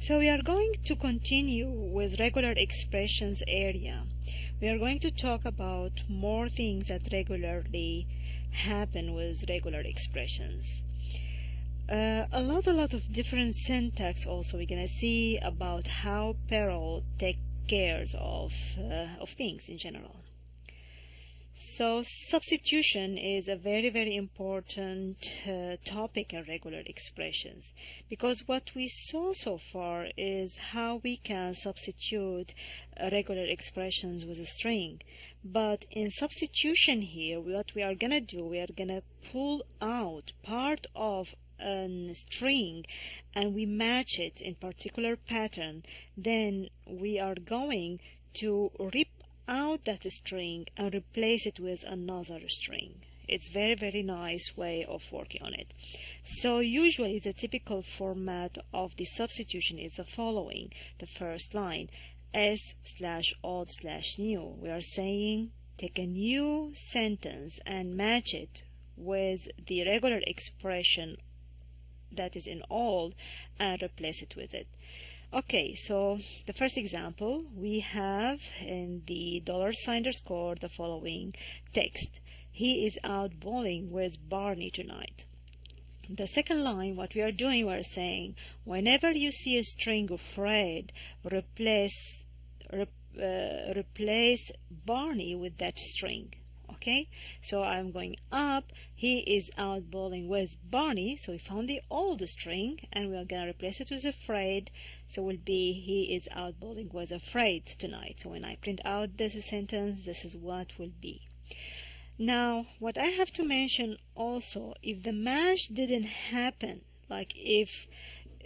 So we are going to continue with regular expressions area. We are going to talk about more things that regularly happen with regular expressions. A lot of different syntax also we're gonna see about how Perl take cares of things in general. So substitution is a very important topic in regular expressions, because what we saw so far is how we can substitute regular expressions with a string. But in substitution here, what we are gonna do, we are gonna pull out part of a string and we match it in particular pattern. Then we are going to rip out that string and replace it with another string. It's very nice way of working on it. So usually the typical format of the substitution is the following. The first line, s/old/new. We are saying take a new sentence and match it with the regular expression that is in old and replace it with it. Okay, so the first example we have in the $_ the following text. He is out bowling with Barney tonight. The second line, what we are doing, we are saying whenever you see a string of Fred, replace Barney with that string. Okay, so I'm going up. He is out bowling with Barney. So we found the old string and we are going to replace it with Fred. So it will be he is out bowling with Fred tonight. So when I print out this sentence, this is what will be. Now, what I have to mention also, if the match didn't happen, like if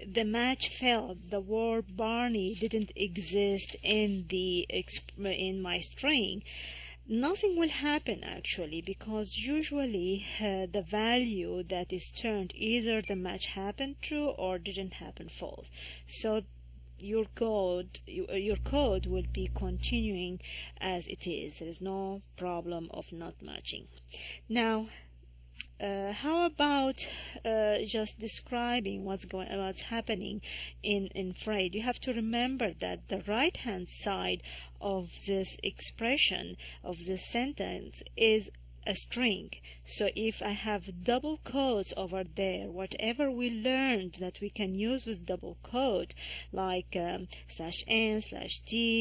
the match failed, the word Barney didn't exist in my string, nothing will happen actually, because usually the value that is turned, either the match happened true or didn't happen false. So your code will be continuing as it is. There is no problem of not matching. Now how about just describing what's happening in Fred? You have to remember that the right hand side of this expression, of this sentence, is a string. So if I have double quotes over there, whatever we learned that we can use with double quote, like /n/t,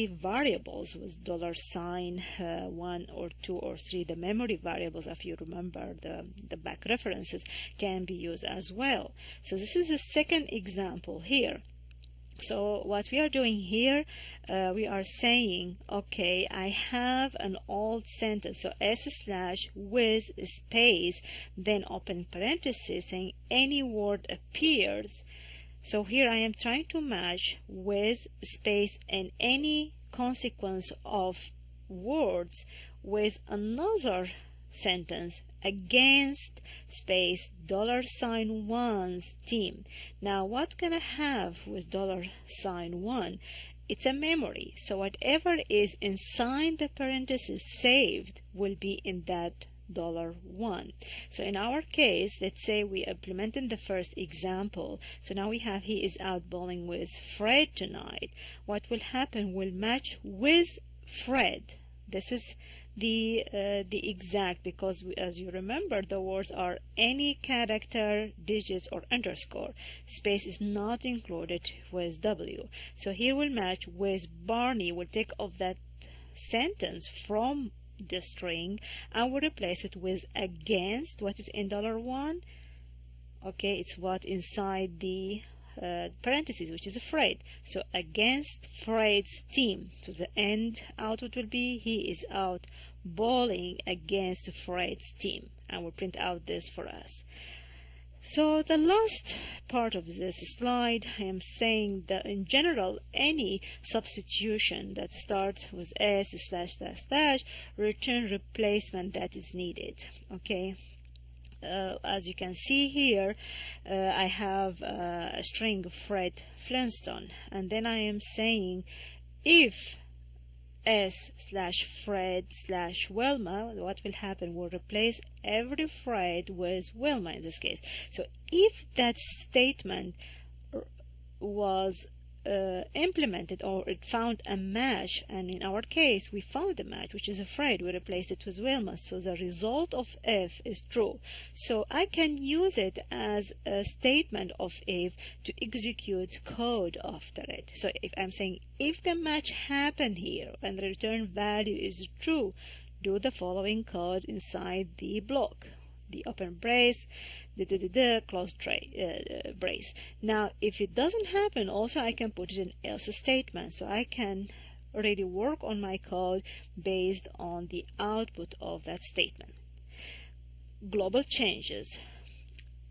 variables with $, 1 or 2 or 3, the memory variables, if you remember the back references, can be used as well. So this is the second example here. So what we are doing here, we are saying, okay, I have an old sentence, so s/ with space, then open parenthesis, saying any word appears. So here I am trying to match with space and any consequence of words with another sentence against space $1's team. Now what can I have with $1? It's a memory, so whatever is inside the parenthesis saved will be in that $1. So in our case, let's say we implemented the first example. So now we have he is out bowling with Fred tonight. What will happen will match with Fred. This is the exact, because as you remember, the words are any character, digits or underscore. Space is not included with W. So here we'll match with Barney. We'll take off that sentence from the string and we'll replace it with against what is in $1. Okay, it's what inside the parentheses, which is Fred. So against Fred's team. So the end output will be he is out bowling against Fred's team, and we'll print out this for us. So the last part of this slide, I am saying that in general any substitution that starts with s// return replacement that is needed. Okay, as you can see here, I have a string of Fred Flintstone, and then I am saying if s/Fred/Wilma, what will happen? We'll replace every Fred with Wilma in this case. So if that statement was implemented, or it found a match, and in our case we found a match, which is Fred. We replaced it with Wilma, so the result of if is true. So I can use it as a statement of if to execute code after it. So if I'm saying if the match happened here and the return value is true, do the following code inside the block, the open brace, the close brace. Now if it doesn't happen, also I can put it in else statement, so I can already work on my code based on the output of that statement. Global changes.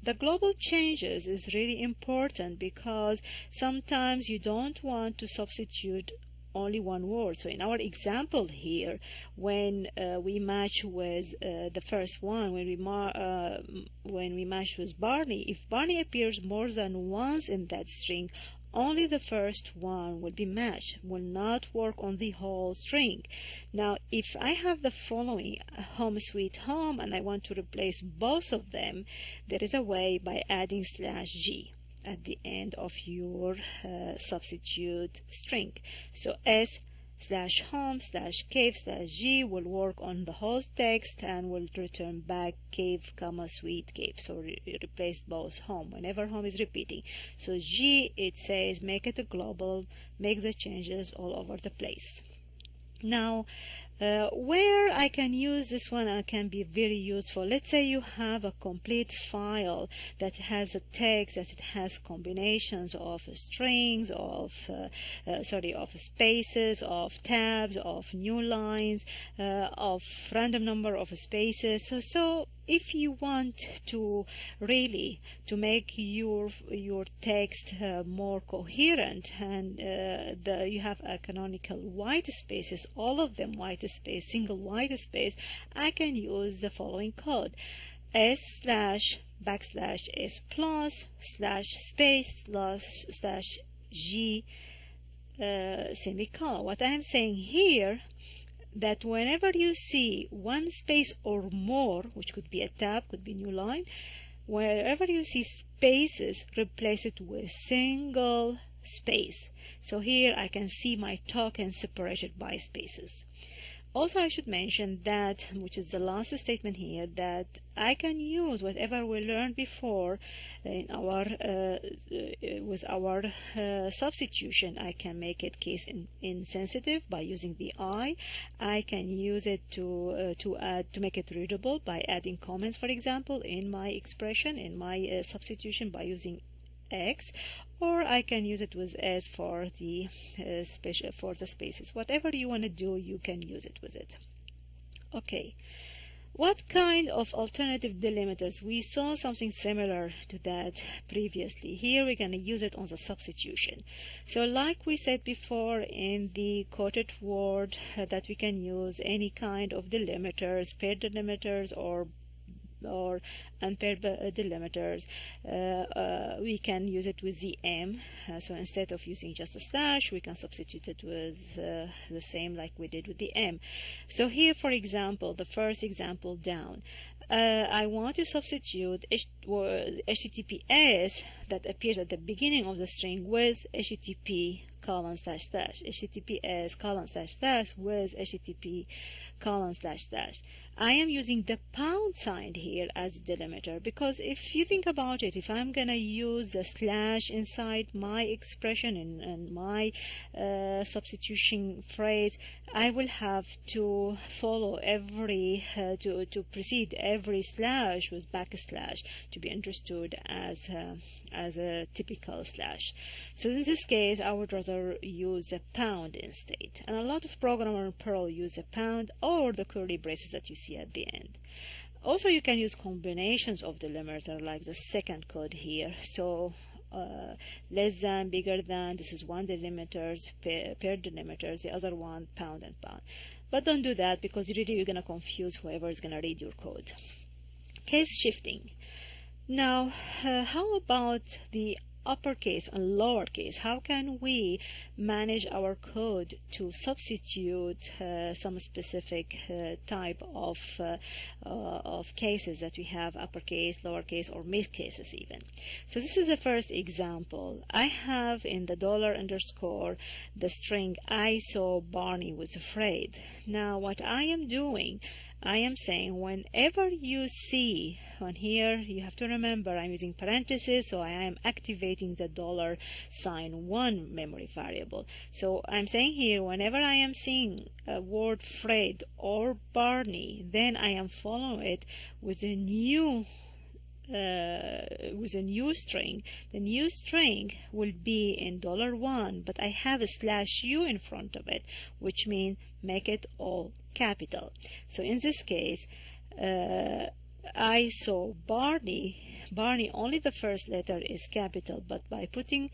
The global changes is really important because sometimes you don't want to substitute only one word. So in our example here, when we match with the first one, when we match with Barney, if Barney appears more than once in that string, only the first one will be matched, will not work on the whole string. Now if I have the following, home sweet home, and I want to replace both of them, there is a way by adding /g at the end of your substitute string. So s/home/cave/g will work on the whole text and will return back cave, sweet cave. So replace both home whenever home is repeating. So G, it says make it a global, make the changes all over the place. Now where I can use this one and can be very useful, let's say you have a complete file that has a text, that it has combinations of strings, of spaces, of tabs, of new lines, of random number of spaces. So if you want to really to make your text more coherent, and you have a canonical white spaces, all of them white space, single white space, I can use the following code: s/\s plus /space/g semicolon. What I am saying here, that whenever you see one space or more, which could be a tab, could be new line, wherever you see spaces, replace it with single space. So here I can see my token separated by spaces. Also I should mention that, which is the last statement here, that I can use whatever we learned before in our with our substitution. I can make it case insensitive by using the I can use it to make it readable by adding comments, for example, in my expression, in my substitution, by using X, or I can use it with S for the spaces. Whatever you want to do, you can use it with it. Okay, what kind of alternative delimiters? We saw something similar to that previously. Here we're going to use it on the substitution. So like we said before in the quoted word, that we can use any kind of delimiters, paired delimiters, or unpaired delimiters. We can use it with the M. So instead of using just a slash, we can substitute it with the same like we did with the M. So here, for example, the first example down, I want to substitute HTTPS that appears at the beginning of the string with HTTP : HTTPS : with HTTP : I am using the pound sign here as delimiter, because if you think about it, if I'm gonna use the slash inside my expression and my substitution phrase, I will have to follow every to precede every slash with backslash to be understood as a typical slash. So in this case, I would rather use a pound instead, and a lot of programmers in Perl use a pound or the curly braces that you see at the end. Also, you can use combinations of delimiter, like the second code here. So less than, bigger than, this is one delimiter, paired delimiters, the other one pound and pound. But don't do that, because really you're going to confuse whoever is going to read your code. Case shifting. Now, how about the uppercase and lowercase. How can we manage our code to substitute some specific type of cases that we have, uppercase, lowercase, or mixed cases even? So this is the first example. I have in the $_ the string I saw Barney was afraid. Now what I am doing, I am saying whenever you see, on here you have to remember I'm using parentheses, so I am activating the $1 memory variable. So I'm saying here whenever I am seeing a word Fred or Barney, then I am following it with a new string. The new string will be in $1, but I have a /u in front of it, which means make it all capital. So in this case, I saw Barney. Barney, only the first letter is capital, but by putting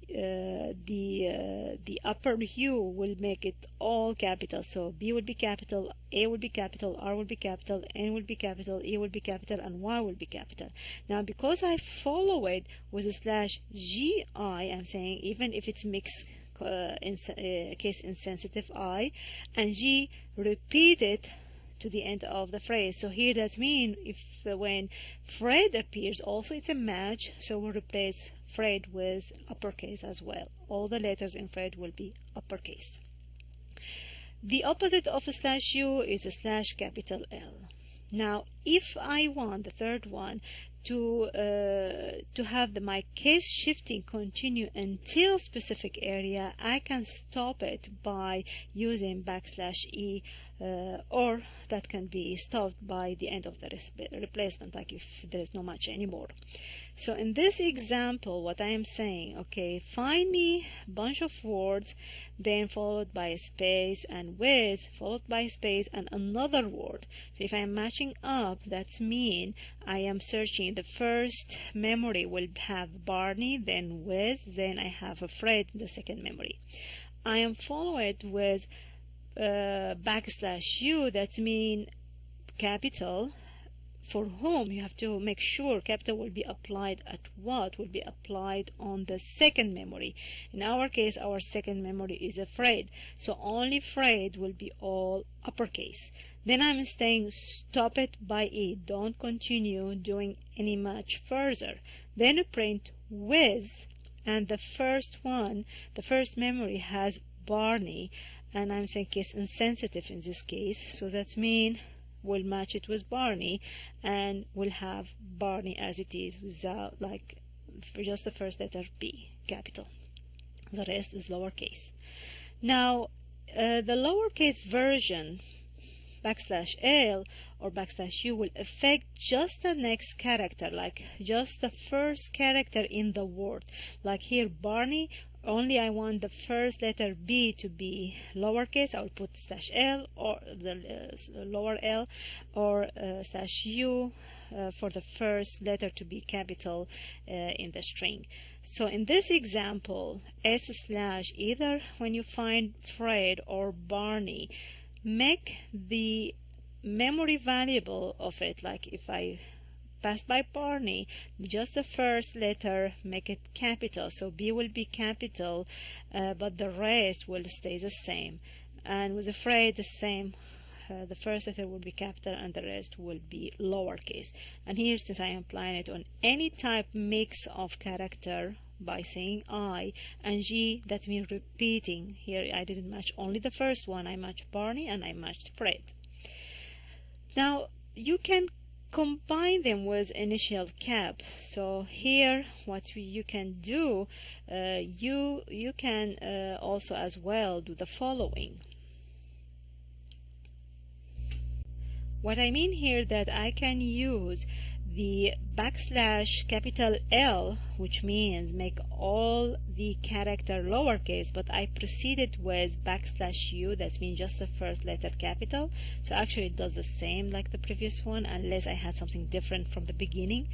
the upper U will make it all capital. So B will be capital, A will be capital, R will be capital, N will be capital, E will be capital, and Y will be capital. Now because I follow it with a /GI, I'm saying even if it's mixed case insensitive I, and G, repeat it to the end of the phrase. So here that means if when Fred appears also it's a match, so we'll replace Fred with uppercase as well. All the letters in Fred will be uppercase. The opposite of a /u is a /L. Now if I want the third one to have my case shifting continue until specific area, I can stop it by using \E, or that can be stopped by the end of the replacement, like if there is no match anymore. So in this example, what I am saying, okay, find me a bunch of words, then followed by a space, and with followed by a space and another word. So if I am matching up, that means I am searching. The first memory will have Barney, then with, then I have a Fred in the second memory. I am following it with \U, that means capital, for whom you have to make sure capital will be applied at what will be applied on the second memory. In our case, our second memory is a Fred, so only Fred will be all uppercase. Then I'm saying stop it by E, don't continue doing any match further. Then print with, and the first one, the first memory has Barney, and I'm saying case insensitive in this case, so that means we'll match it with Barney and we'll have Barney as it is without, like, for just the first letter B, capital. The rest is lowercase. Now the lowercase version \L or \U will affect just the next character, like just the first character in the word. Like here Barney, only I want the first letter B to be lowercase, I'll put /L or the lower L, or /U for the first letter to be capital in the string. So in this example, S/ either when you find Fred or Barney, make the memory variable of it, like if I passed by Barney, just the first letter make it capital, so B will be capital, but the rest will stay the same. And with Fred the same, the first letter will be capital and the rest will be lowercase. And here, since I am applying it on any type mix of character by saying I and G, that means repeating. Here I didn't match only the first one, I matched Barney and I matched Fred. Now you can combine them with initial cap. So here what you can do, you can also as well do the following. What I mean here that I can use the \L, which means make all the character lowercase, but I preceded with \U, that means just the first letter capital. So actually it does the same like the previous one, unless I had something different from the beginning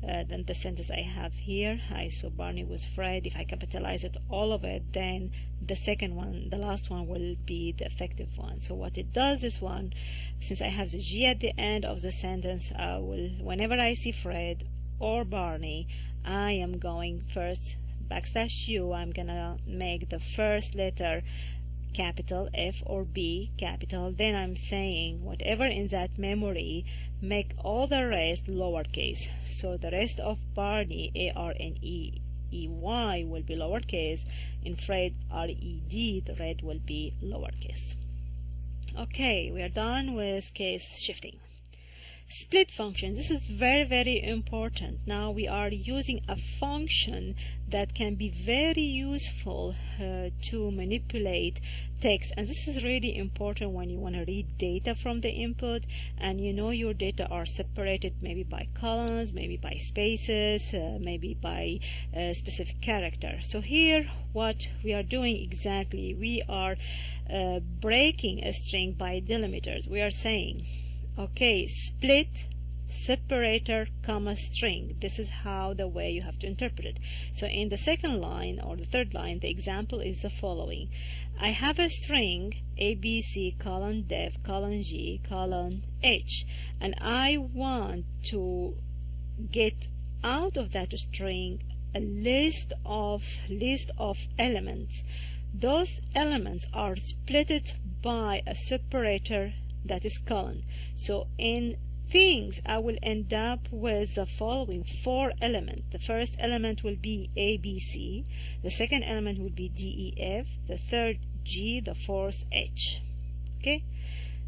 than the sentence I have here. I saw Barney was Fred. If I capitalize it, all of it, then the second one, the last one, will be the effective one. So what it does is, one, since I have the G at the end of the sentence, I will, whenever I see Fred or Barney, I am going first \u. I'm gonna make the first letter capital, F or B capital, then I'm saying whatever in that memory, make all the rest lowercase. So the rest of Barney, A-R-N-E-E-Y, will be lowercase. In Fred, R-E-D, the red will be lowercase. Okay, we are done with case shifting. Split function. This is very, very important. Now we are using a function that can be very useful to manipulate text, and this is really important when you want to read data from the input and you know your data are separated maybe by columns, maybe by spaces, maybe by a specific character. So here what we are doing exactly, we are breaking a string by delimiters. We are saying, okay, split separator comma string. This is how the way you have to interpret it. So in the second line or the third line, the example is the following. I have a string ABC colon def colon G colon H, and I want to get out of that string a list of elements. Those elements are splitted by a separator that is colon. So in things, I will end up with the following 4 elements. The first element will be ABC, the second element will be DEF, the third G, the fourth H. Okay.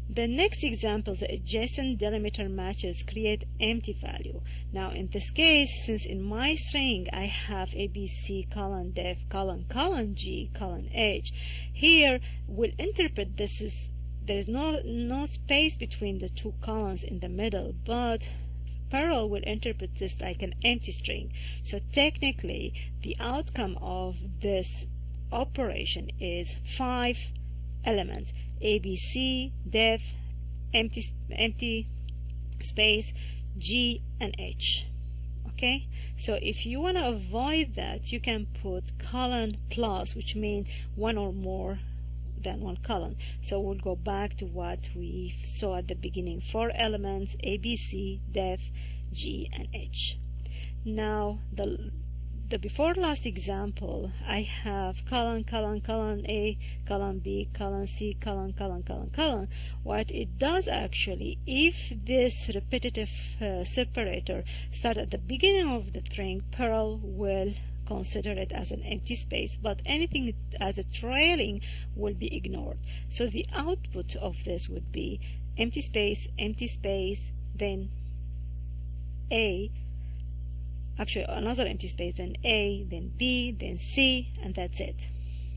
The next example, the adjacent delimiter matches create empty value. Now in this case, since in my string I have ABC colon def colon G colon H, here we'll interpret this is there is no space between the two columns in the middle, but Perl will interpret this like an empty string. So technically the outcome of this operation is 5 elements: ABC, def, empty space, G and H. Okay, so if you want to avoid that, you can put colon plus, which means one or more than one column. So we'll go back to what we saw at the beginning: 4 elements, ABC, def, G and H. Now the before last example, I have colon A, colon B, colon C, colon. What it does actually, if this repetitive separator starts at the beginning of the string, Perl will consider it as an empty space, but anything as a trailing will be ignored. So the output of this would be empty space, then A, actually another empty space, then A, then B, then C, and that's it.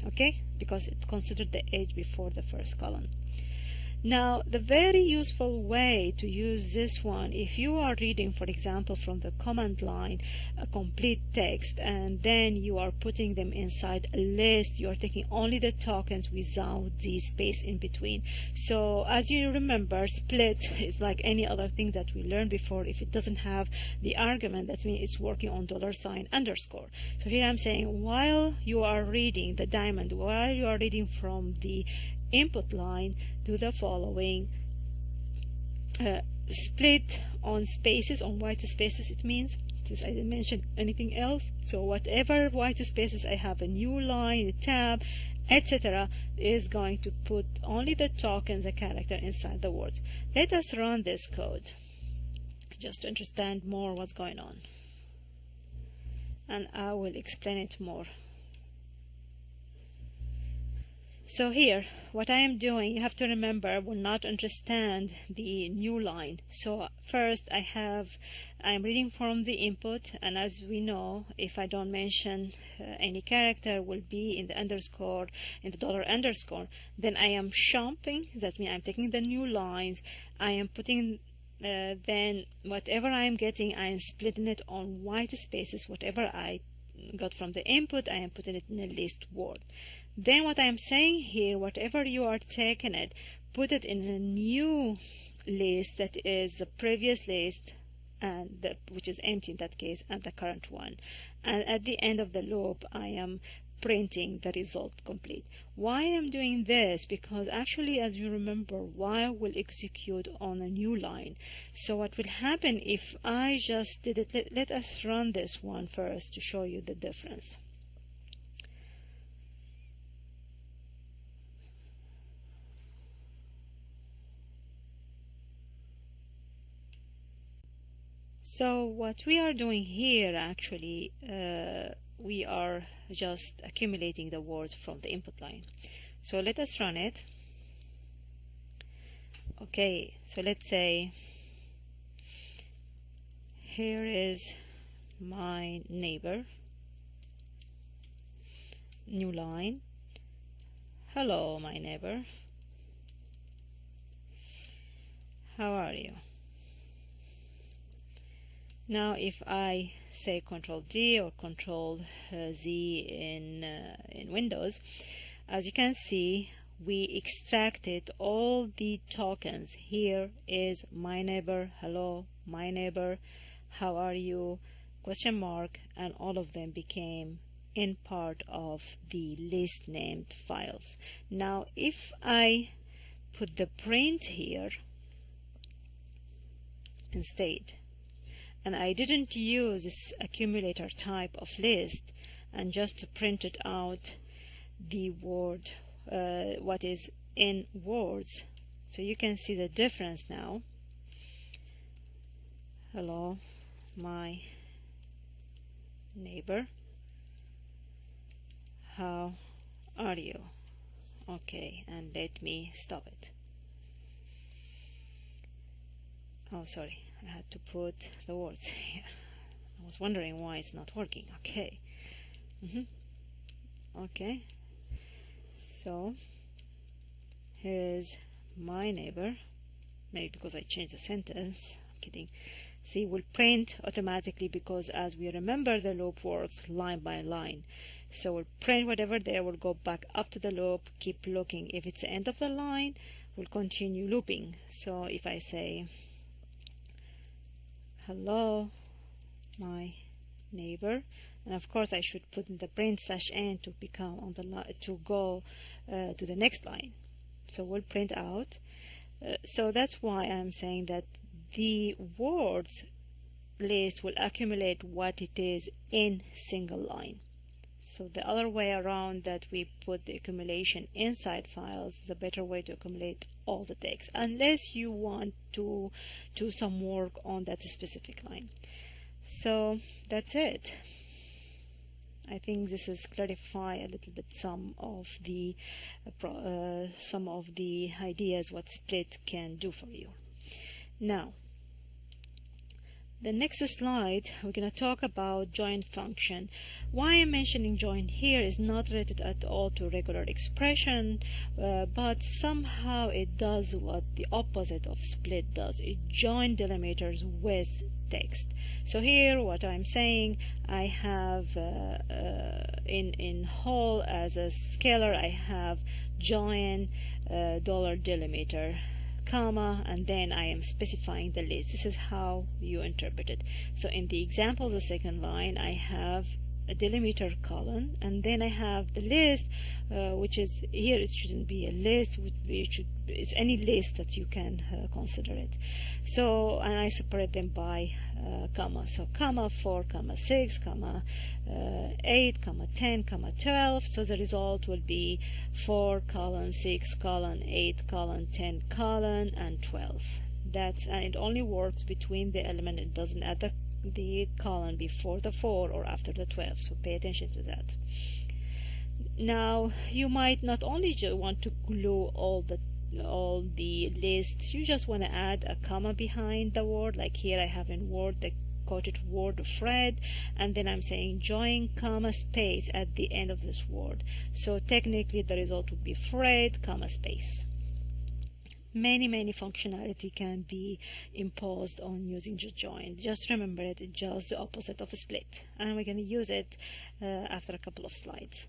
Okay, because it considered the age before the first column. Now the very useful way to use this one, if you are reading, for example, from the command line a complete text and then you are putting them inside a list, you are taking only the tokens without the space in between. So as you remember, split is like any other thing that we learned before. If it doesn't have the argument, that means it's working on $_. So here I'm saying, while you are reading the diamond, while you are reading from the input line, do the following: split on spaces, on white spaces it means, since I didn't mention anything else. So whatever white spaces I have, a new line, a tab, etc., is going to put only the tokens, the character inside the words. Let us run this code just to understand more what's going on, and I will explain it more. So here, what I am doing, you have to remember, I will not understand the new line. So first I am reading from the input, and as we know, if I don't mention any character will be in the underscore, in the $_. Then I am jumping, that means I'm taking the new lines, I am putting then whatever I am getting, I am splitting it on white spaces. Whatever I got from the input, I am putting it in a list word. Then what I am saying here, whatever you are taking it, put it in a new list that is the previous list, and which is empty in that case, and the current one. And at the end of the loop, I am printing the result complete. Why I'm doing this? Because actually, as you remember, while will execute on a new line. So what will happen if I just did it? Let us run this one first to show you the difference. So what we are doing here actually, we are just accumulating the words from the input line. So let us run it. Okay, so let's say here is my neighbor, new line. Hello, my neighbor. How are you? Now if I say Control D or Control Z in Windows, as you can see, we extracted all the tokens. Here is my neighbor, hello, my neighbor, how are you, question mark, and all of them became in part of the list named files. Now if I put the print here instead, and I didn't use this accumulator type of list, and just to print it out the word what is in words, so you can see the difference now. Hello, my neighbor, how are you? Okay, and let me stop it. Oh, sorry, I had to put the words here. I was wondering why it's not working. Okay. Okay. So here is my neighbor. Maybe because I changed the sentence. I'm kidding. See, we'll print automatically because, as we remember, the loop works line by line. So we'll print whatever there. We'll go back up to the loop, keep looking. If it's the end of the line, we'll continue looping. So if I say hello, my neighbor, and of course I should put in the print /n to become on the to go to the next line. So we'll print out. So that's why I'm saying that the words list will accumulate what it is in single line. So the other way around, that we put the accumulation inside files, is a better way to accumulate all the text, unless you want to do some work on that specific line. So that's it. I think this is clarify a little bit some of the ideas what split can do for you. Now, the next slide, we're going to talk about join function. Why I'm mentioning join here is not related at all to regular expression, but somehow it does what the opposite of split does. It joins delimiters with text. So here what I'm saying, I have in whole as a scalar, I have join $delimiter, comma, and then I am specifying the list. This is how you interpret it. So in the example, the second line, I have a delimiter colon, and then I have the list, which is here. It shouldn't be a list. It's any list that you can consider it. So, and I separate them by comma. So comma 4, comma 6, comma 8, comma 10, comma 12. So the result will be 4 colon 6 colon 8 colon 10 colon and 12. And it only works between the element. It doesn't add the colon before the 4 or after the 12. So pay attention to that. Now you might not only want to glue all the lists, you just want to add a comma behind the word. Like here I have in Word the quoted word of Fred, and then I'm saying join comma space at the end of this word. So technically the result would be Fred comma space. Many functionality can be imposed on using join. Just remember it, it's just the opposite of a split, and we're going to use it after a couple of slides.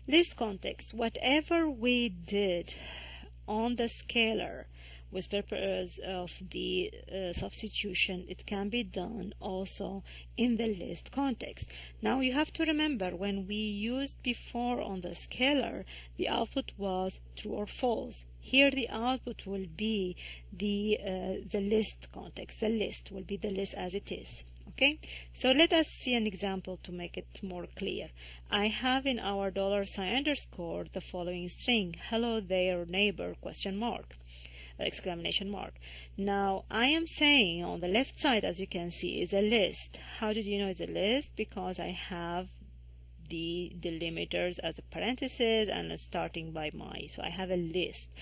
List context. Whatever we did on the scalar with purpose of the substitution, it can be done also in the list context. Now you have to remember, when we used before on the scalar, the output was true or false. Here the output will be the list context. The list will be the list as it is. Okay, so let us see an example to make it more clear. I have in our $_ the following string: hello there neighbor, question mark, exclamation mark. Now I am saying on the left side, as you can see, is a list. How did you know it's a list? Because I have the delimiters as a parenthesis and starting by my, so I have a list.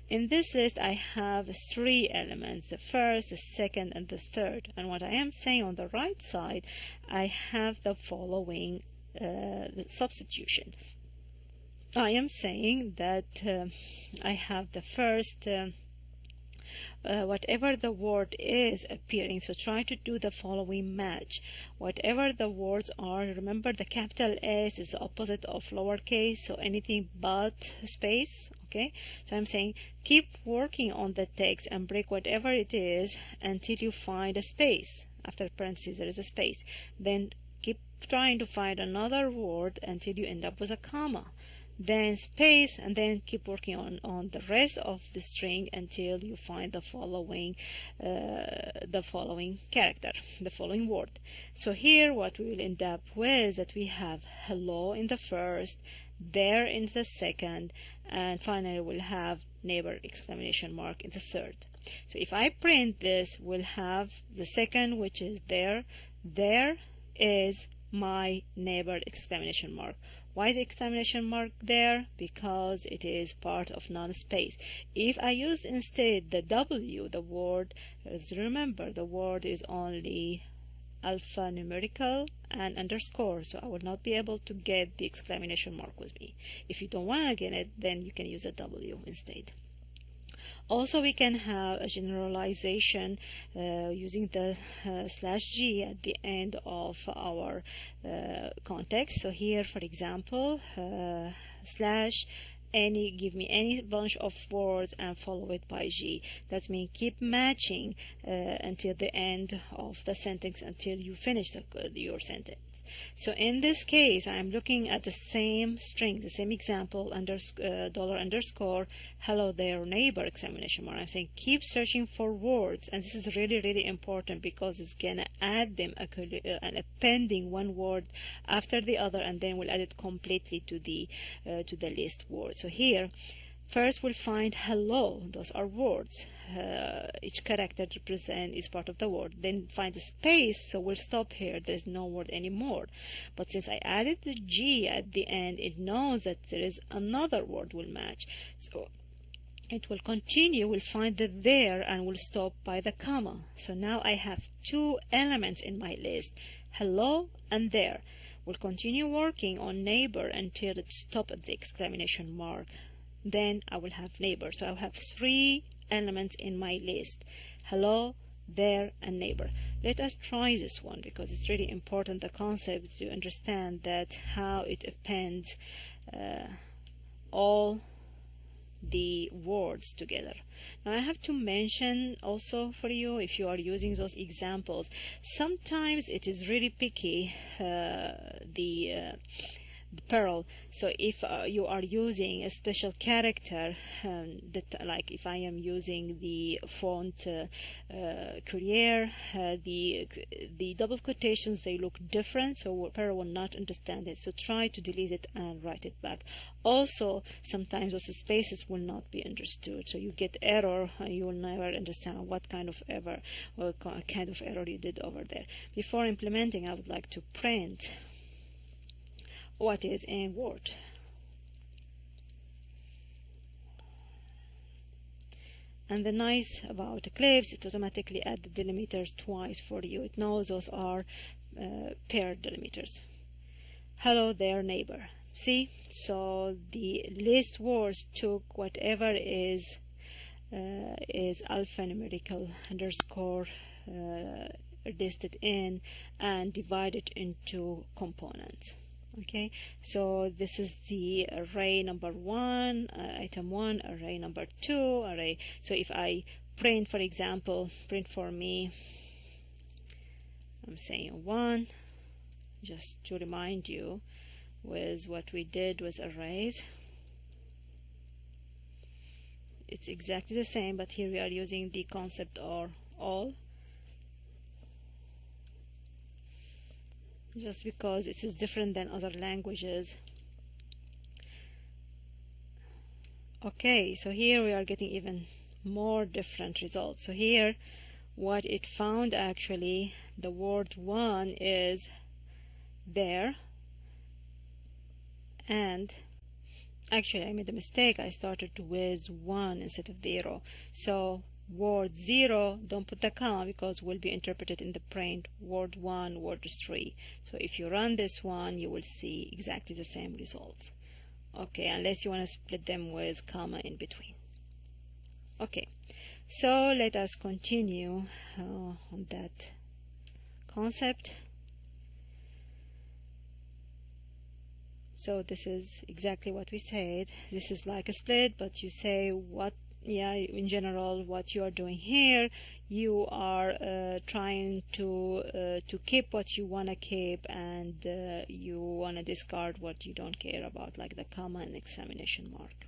In this list I have 3 elements: the first, the second, and the third. And what I am saying on the right side, I have the following the substitution. I am saying that I have the first whatever the word is appearing, so try to do the following match. Whatever the words are, remember the capital S is the opposite of lowercase, so anything but space. Okay, so I'm saying keep working on the text and break whatever it is until you find a space. After parentheses there is a space. Then keep trying to find another word until you end up with a comma, then space, and then keep working on the rest of the string until you find the following character, the following word. So here what we will end up with, that we have hello in the first, there in the second, and finally we'll have neighbor exclamation mark in the third. So if I print this, we'll have the second, which is there is my neighbor exclamation mark. Why is exclamation mark there? Because it is part of non-space. If I use instead the W, the word, remember the word is only alphanumerical and underscore, so I will not be able to get the exclamation mark with me. If you don't want to get it, then you can use a W instead. Also, we can have a generalization using the /G at the end of our context. So here, for example, give me any bunch of words and follow it by G. That means keep matching until the end of the sentence, until you finish your sentence. So in this case, I'm looking at the same string, the same example, $_ hello there neighbor exclamation mark. I'm saying keep searching for words, and this is really important because it's gonna add them and appending one word after the other, and then we'll add it completely to the list word. So here first we'll find hello, those are words, each character is part of the word. Then find a space, so we'll stop here, there's no word anymore. But since I added the G at the end, it knows that there is another word will match, so it will continue, we'll find the there, and we'll stop by the comma. So now I have 2 elements in my list, hello and there. We'll continue working on neighbor until it stops at the exclamation mark. Then I will have neighbor. So I'll have 3 elements in my list: hello, there, and neighbor. Let us try this one because it's really important, the concept, to understand that how it appends all the words together. Now I have to mention also for you, if you are using those examples, sometimes it is really picky, the Perl. So if you are using a special character, like if I am using the font Courier, the double quotations, they look different, so Perl will not understand it. So try to delete it and write it back. Also, sometimes those spaces will not be understood, so you get error, and you will never understand what kind of error you did over there. Before implementing, I would like to print what is in Word. And the nice about Eclipse, it automatically adds the delimiters twice for you. It knows those are paired delimiters. Hello there neighbor. See, so the list words took whatever is alphanumerical underscore listed in and divided into components. Okay, so this is the array number 1, item 1, array number 2, array. So if I print, for example, print for me, I'm saying 1, just to remind you with what we did with arrays. It's exactly the same, but here we are using the concept or all, just because it is different than other languages. Okay, so here we are getting even more different results. So here what it found, actually the word 1 is there, and actually I made a mistake. I started with 1 instead of 0. So word 0, don't put the comma because will be interpreted in the print word 1, word 3. So if you run this one, you will see exactly the same results. Okay, unless you want to split them with comma in between. Okay, so let us continue on that concept. So this is exactly what we said. This is like a split, but you say what, yeah, in general what you are doing here, you are trying to keep what you want to keep, and you want to discard what you don't care about, like the comma and exclamation mark.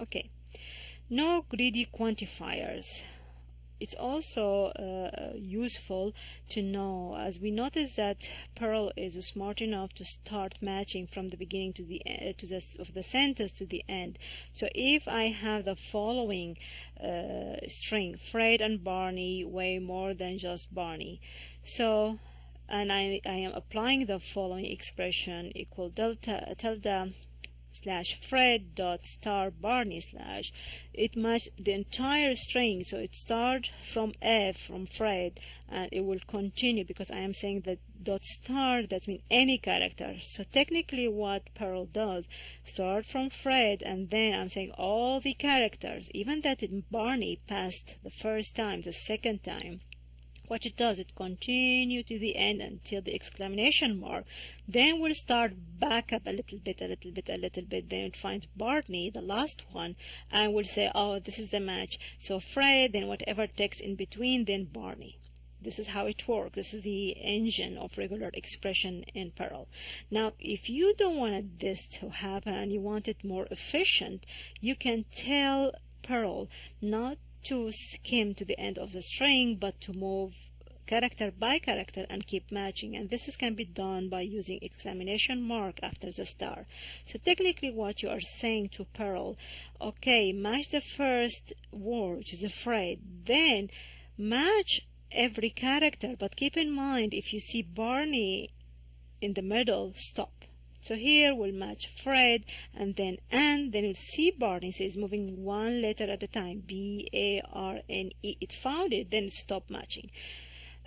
Okay, no greedy quantifiers. It's also useful to know, as we notice that Perl is smart enough to start matching from the beginning to the of the sentence to the end. So if I have the following string, Fred and Barney weigh more than just Barney. So, and I am applying the following expression equal delta tilde slash Fred dot star Barney slash, it matched the entire string. So it starts from F, from Fred, and it will continue because I am saying that dot star, that means any character. So technically what Perl does, start from Fred, and then I'm saying all the characters, even that Barney passed the first time, the second time, what it does, it continue to the end until the exclamation mark. Then we'll start back up a little bit. Then it finds Barney, the last one, and we'll say, oh, this is the match. So Fred, then whatever text in between, then Barney. This is how it works. This is the engine of regular expression in Perl. Now, if you don't want this to happen, you want it more efficient, you can tell Perl not to skim to the end of the string, but to move character by character and keep matching. And this can be done by using exclamation mark after the star. So technically what you are saying to Perl, okay, match the first word, which is Fred, then match every character, but keep in mind, if you see Barney in the middle, stop. So here we'll match Fred, and then we'll see Barney, so it's moving one letter at a time, B-A-R-N-E. It found it, then it stopped matching.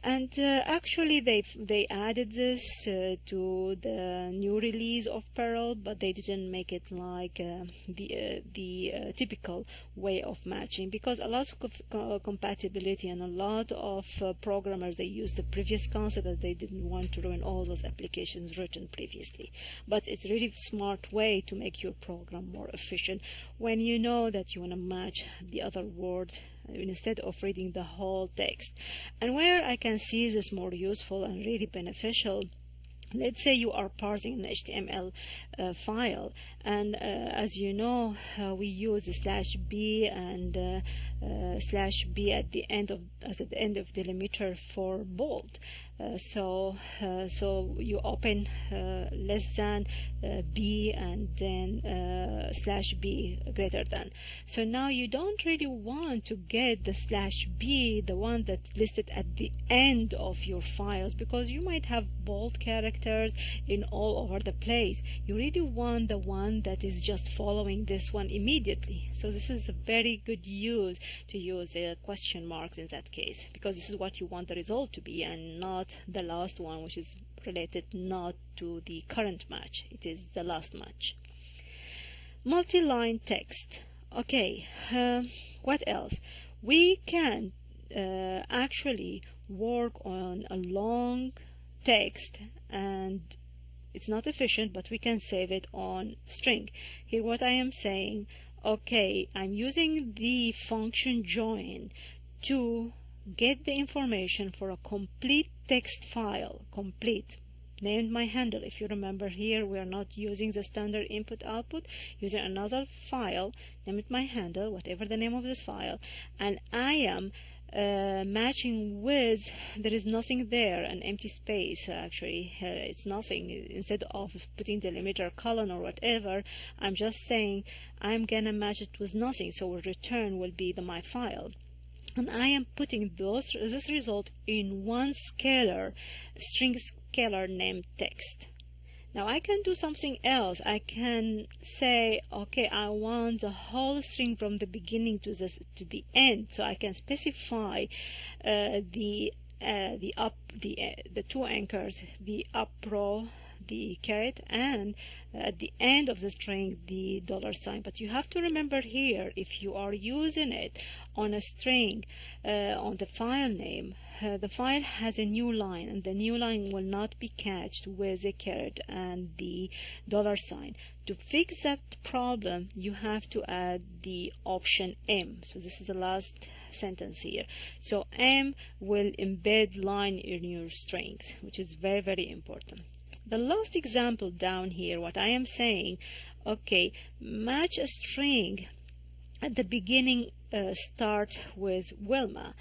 And actually they added this to the new release of Perl, but they didn't make it like the typical way of matching, because a lot of compatibility and a lot of programmers, they used the previous concept that they didn't want to ruin all those applications written previously. But it's a really smart way to make your program more efficient when you know that you want to match the other word instead of reading the whole text. And where I can see this more useful and really beneficial, let's say you are parsing an HTML file, and as you know, we use /b and /b at the end of delimiter for bold. So you open less than b and then /b greater than. So now you don't really want to get the /b, the one that's listed at the end of your files, because you might have bold characters in all over the place. You really want the one that is just following this one immediately. So this is a very good use to use question marks in that case, because this is what you want the result to be, and not the last one, which is related not to the current match. It is the last match. Multi-line text. Okay, what else? We can actually work on a long text and It's not efficient, but we can save it on string. Here what I am saying, okay, I'm using the function join to get the information for a complete text file, complete, named my handle. If you remember, here we are not using the standard input output, using another file, name it my handle, whatever the name of this file, and I am matching with, there is nothing there, an empty space actually, it's nothing. Instead of putting delimiter, colon, or whatever, I'm just saying I'm gonna match it with nothing, so return will be my file. And I am putting this result in one scalar, string scalar named text. Now I can do something else. I can say, okay, I want the whole string from the beginning to the end. So I can specify the two anchors, the up row, the caret, and at the end of the string the $sign. But you have to remember here, if you are using it on a string, on the file name, the file has a new line, and the new line will not be catched with a caret and the $sign. To fix that problem, you have to add the option M. So this is the last sentence here. So M will embed line in your strings, which is very, very important. The last example down here, what I am saying, okay, match a string at the beginning, start with Wilma.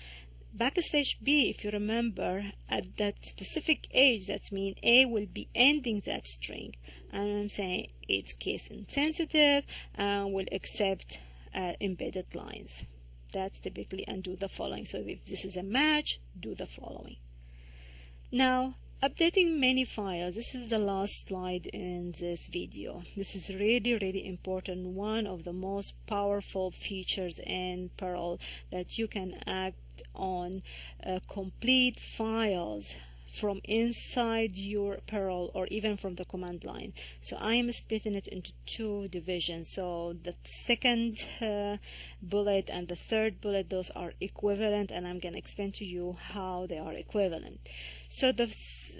Backslash B, if you remember, at that specific age, that means A will be ending that string. And I'm saying it's case insensitive and will accept embedded lines. That's typically, and do the following. So if this is a match, do the following. Now, updating many files. This is the last slide in this video. This is really, really important. One of the most powerful features in Perl, that you can act on complete files from inside your Perl or even from the command line. So I am splitting it into two divisions. So the second bullet and the third bullet, those are equivalent, and I'm going to explain to you how they are equivalent. So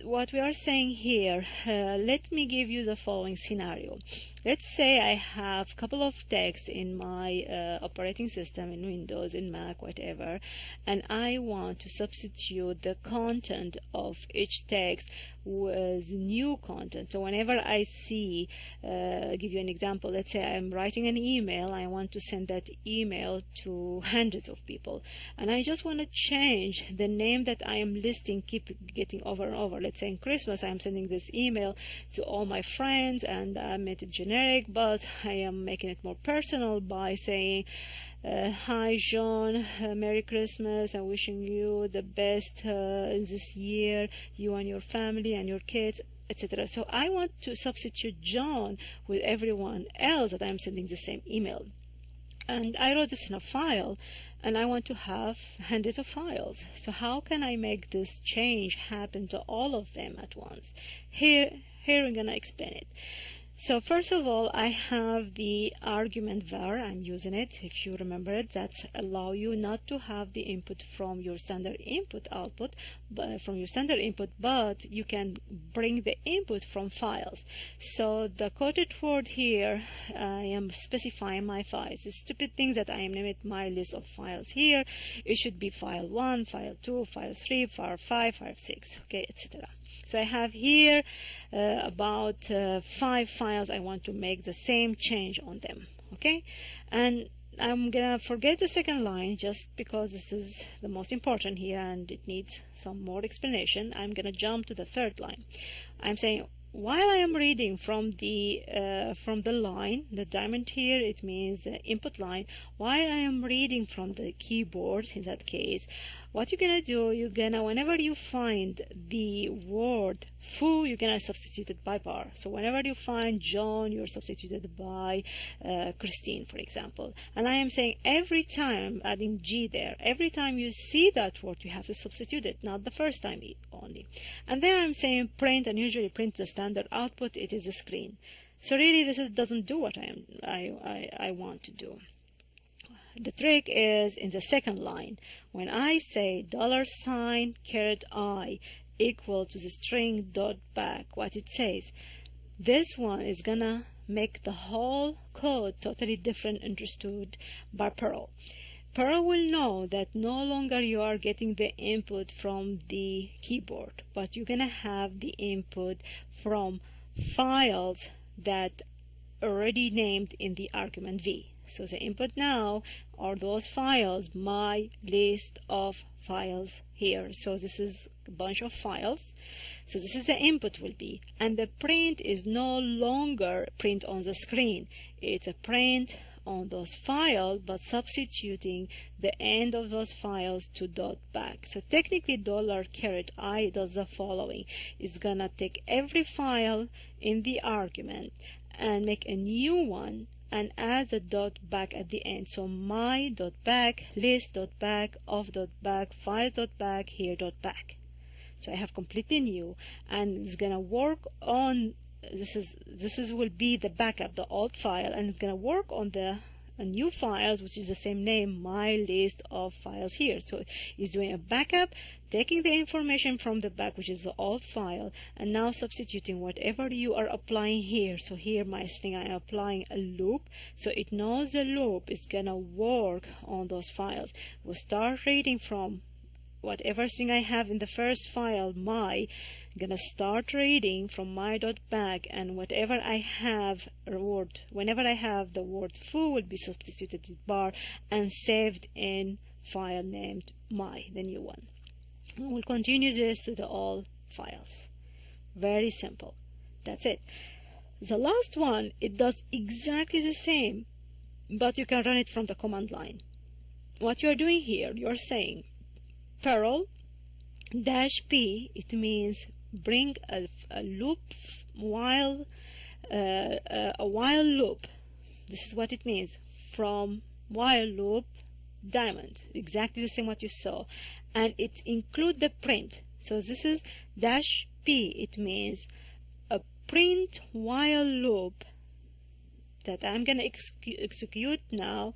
what we are saying here, let me give you the following scenario. Let's say I have a couple of texts in my operating system, in Windows, in Mac, whatever, and I want to substitute the content of each text with new content. So whenever I see, give you an example, let's say I'm writing an email, I want to send that email to hundreds of people, and I just want to change the name that I am listing, keep getting over and over. Let's say in Christmas I'm sending this email to all my friends, and I made it generic, but I am making it more personal by saying, hi John, Merry Christmas, I'm wishing you the best in this year, you and your family and your kids, etc. So I want to substitute John with everyone else that I'm sending the same email. And I wrote this in a file, and I want to have hundreds of files. So how can I make this change happen to all of them at once? Here I'm going to explain it. So first of all, I have the argument var. I'm using it, if you remember it, that's allow you not to have the input from your standard input output, but you can bring the input from files. So the coded word here, I am specifying my files. The stupid things that I am naming my list of files here. It should be file 1, file 2, file 3, file 5, file 6, okay, etc. So I have here about 5 files. I want to make the same change on them, okay? And I'm gonna forget the second line just because this is the most important here and it needs some more explanation. I'm gonna jump to the third line. I'm saying, while I am reading from the line, the diamond here, it means input line. While I am reading from the keyboard, in that case, what you're gonna do, whenever you find the word foo, you're gonna substitute it by bar. So whenever you find John, you're substituted by Christine, for example. And I am saying every time, adding G there, every time you see that word, you have to substitute it, not the first time only. And then I'm saying print, and usually print the standard output, it is a screen. So really this doesn't do what I want to do. The trick is in the second line. When I say $I equal to the string dot back, what it says, This one is gonna make the whole code totally different understood by Perl. Perl will know that no longer you are getting the input from the keyboard, but you're gonna have the input from files that already named in the argument v. So the input now are those files, my list of files here. So this is a bunch of files. So this is the input will be, and the print is no longer print on the screen. It's a print on those files, but substituting the end of those files to dot back. So technically $i does the following. It's gonna take every file in the argument and make a new one and add the dot back at the end. So my dot back, list dot back, of dot back, files dot back, here dot back. So I have completely new, and it's gonna work on this will be the backup, the old file, and it's gonna work on the new files, which is the same name, my list of files here. So it's doing a backup, taking the information from the back, which is the old file, and now substituting whatever you are applying here. So here my string, I am applying a loop, so it knows the loop is gonna work on those files. We'll start reading from whatever string I have in the first file, my, I'm gonna start reading from my.back, and whatever I have word, whenever I have the word foo, will be substituted with bar and saved in file named my, the new one. And we'll continue this to the all files. Very simple. That's it. The last one, it does exactly the same, but you can run it from the command line. What you are doing here, you are saying Perl -p, it means bring a loop while a while loop. This is what it means, from while loop diamond, exactly the same what you saw, and it include the print. So this is -p, it means a print while loop that I'm gonna execute now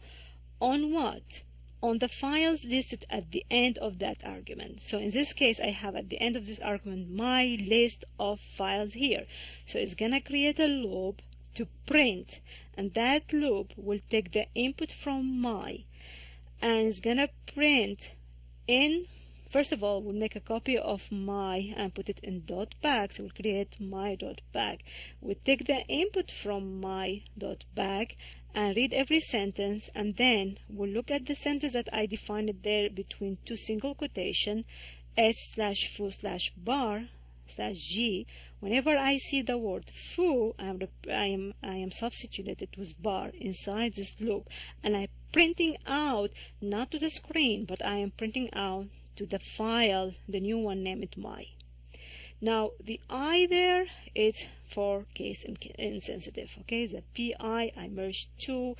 on what? On the files listed at the end of that argument. So in this case, I have at the end of this argument my list of files here. So it's gonna create a loop to print, and that loop will take the input from my, and it's gonna print in, first of all, we'll make a copy of my and put it in dot back. So we'll create my dot back. We'll take the input from my dot back and read every sentence, and then we'll look at the sentence that I defined there between two single quotation, s/foo/bar/g. Whenever I see the word foo, I am substituted with bar inside this loop, and I'm printing out not to the screen, but I am printing out to the file, the new one named my. Now the I there is for case insensitive. Okay, the PI, I merged two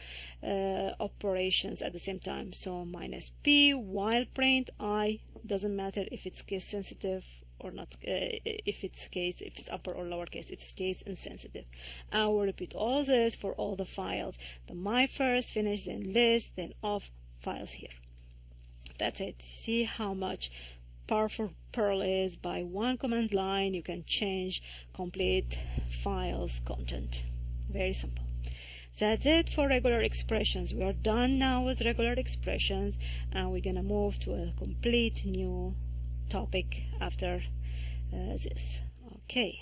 operations at the same time. So -p while print I, doesn't matter if it's case sensitive or not, if it's upper or lower case, it's case insensitive. I will repeat all this for all the files. The my first, finish, then list, then of files here. That's it. See how much powerful Perl is. By one command line you can change complete files content. Very simple. That's it for regular expressions. We are done now with regular expressions, and we're gonna move to a complete new topic after this. Okay.